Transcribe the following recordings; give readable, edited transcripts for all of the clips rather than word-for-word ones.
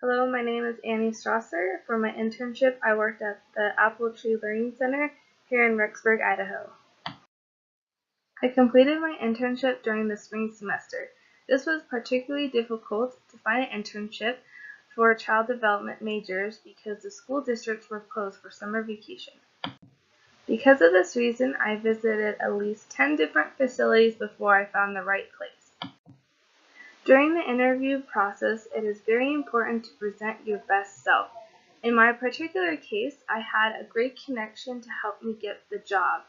Hello, my name is Annie Strasser. For my internship, I worked at the Apple Tree Learning Center here in Rexburg, Idaho. I completed my internship during the spring semester. This was particularly difficult to find an internship for child development majors because the school districts were closed for summer vacation. Because of this reason, I visited at least 10 different facilities before I found the right place. During the interview process, it is very important to present your best self. In my particular case, I had a great connection to help me get the job.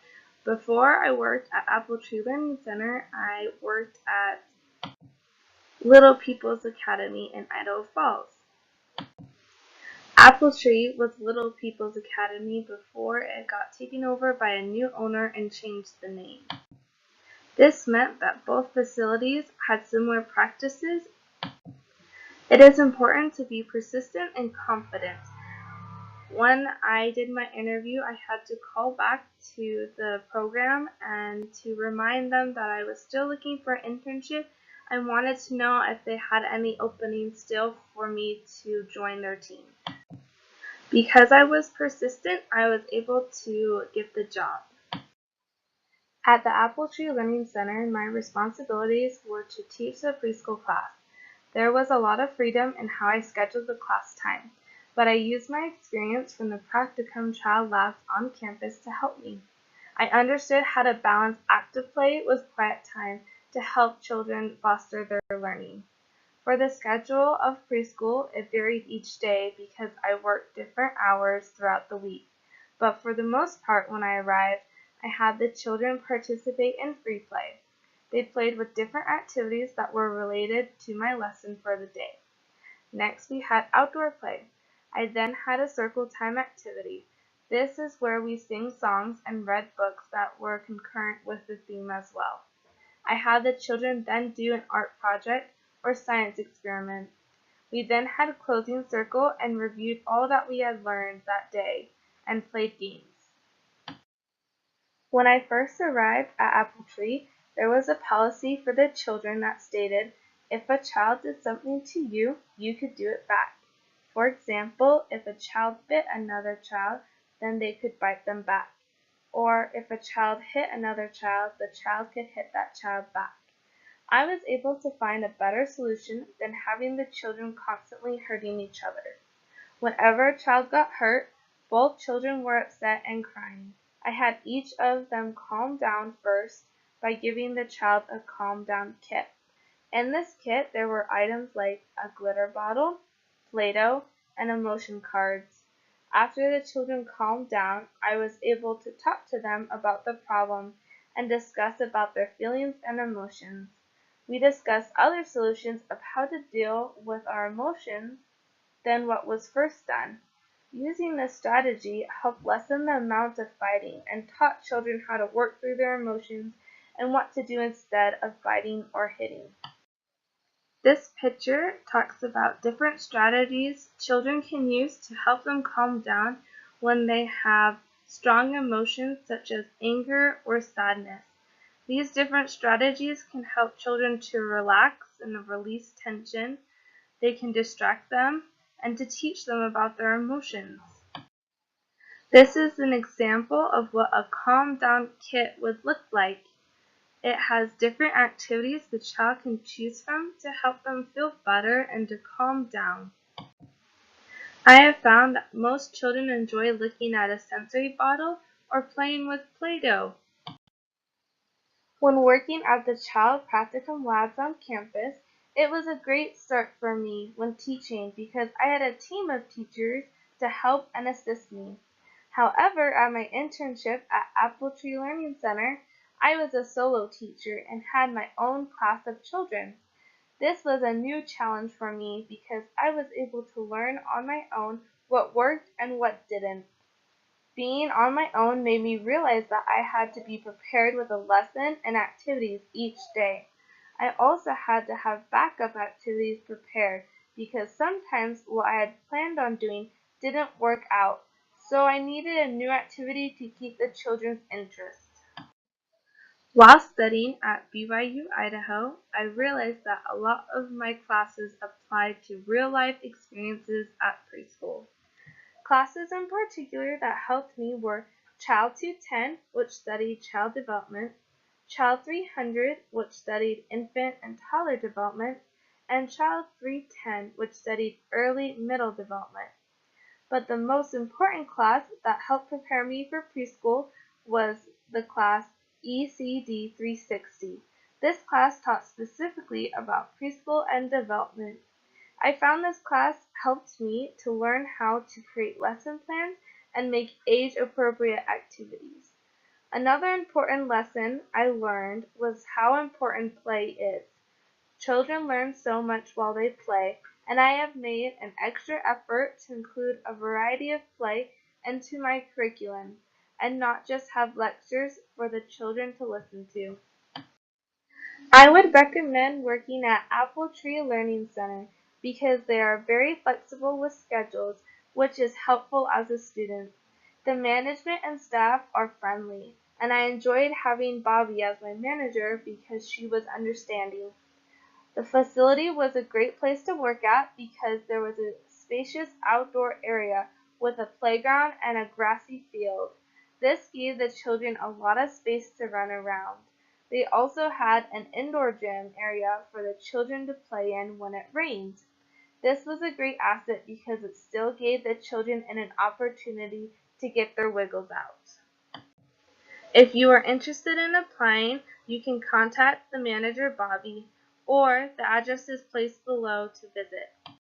Before I worked at Apple Tree Learning Center, I worked at Little People's Academy in Idaho Falls. Apple Tree was Little People's Academy before it got taken over by a new owner and changed the name. This meant that both facilities had similar practices. It is important to be persistent and confident. When I did my interview, I had to call back to the program and to remind them that I was still looking for an internship. I wanted to know if they had any openings still for me to join their team. Because I was persistent, I was able to get the job. At the Apple Tree Learning Center, my responsibilities were to teach the preschool class. There was a lot of freedom in how I scheduled the class time, but I used my experience from the practicum child labs on campus to help me. I understood how to balance active play with quiet time to help children foster their learning. For the schedule of preschool, it varied each day because I worked different hours throughout the week, but for the most part when I arrived, I had the children participate in free play. They played with different activities that were related to my lesson for the day. Next, we had outdoor play. I then had a circle time activity. This is where we sing songs and read books that were concurrent with the theme as well. I had the children then do an art project or science experiment. We then had a closing circle and reviewed all that we had learned that day and played games. When I first arrived at Apple Tree, there was a policy for the children that stated, if a child did something to you, you could do it back. For example, if a child bit another child, then they could bite them back. Or if a child hit another child, the child could hit that child back. I was able to find a better solution than having the children constantly hurting each other. Whenever a child got hurt, both children were upset and crying. I had each of them calm down first by giving the child a calm down kit. In this kit, there were items like a glitter bottle, Play-Doh, and emotion cards. After the children calmed down, I was able to talk to them about the problem and discuss about their feelings and emotions. We discussed other solutions of how to deal with our emotions than what was first done. Using this strategy helped lessen the amount of fighting and taught children how to work through their emotions and what to do instead of fighting or hitting. This picture talks about different strategies children can use to help them calm down when they have strong emotions such as anger or sadness. These different strategies can help children to relax and release tension. They can distract them and to teach them about their emotions. This is an example of what a calm down kit would look like. It has different activities the child can choose from to help them feel better and to calm down. I have found that most children enjoy looking at a sensory bottle or playing with Play-Doh. When working at the child practicum labs on campus, it was a great start for me when teaching because I had a team of teachers to help and assist me. However, at my internship at Apple Tree Learning Center, I was a solo teacher and had my own class of children. This was a new challenge for me because I was able to learn on my own what worked and what didn't. Being on my own made me realize that I had to be prepared with a lesson and activities each day. I also had to have backup activities prepared because sometimes what I had planned on doing didn't work out, so I needed a new activity to keep the children's interest. While studying at BYU, Idaho, I realized that a lot of my classes applied to real-life experiences at preschool. Classes in particular that helped me were Child 210, which studied child development, Child 300, which studied infant and toddler development, and Child 310, which studied early middle development. But the most important class that helped prepare me for preschool was the class ECD 360. This class taught specifically about preschool and development. I found this class helped me to learn how to create lesson plans and make age-appropriate activities. Another important lesson I learned was how important play is. Children learn so much while they play, and I have made an extra effort to include a variety of play into my curriculum and not just have lectures for the children to listen to. I would recommend working at Apple Tree Learning Center because they are very flexible with schedules, which is helpful as a student. The management and staff are friendly, and I enjoyed having Bobby as my manager because she was understanding. The facility was a great place to work at because there was a spacious outdoor area with a playground and a grassy field. This gave the children a lot of space to run around. They also had an indoor gym area for the children to play in when it rained. This was a great asset because it still gave the children an opportunity to get their wiggles out. If you are interested in applying, you can contact the manager, Bobby, or the address is placed below to visit.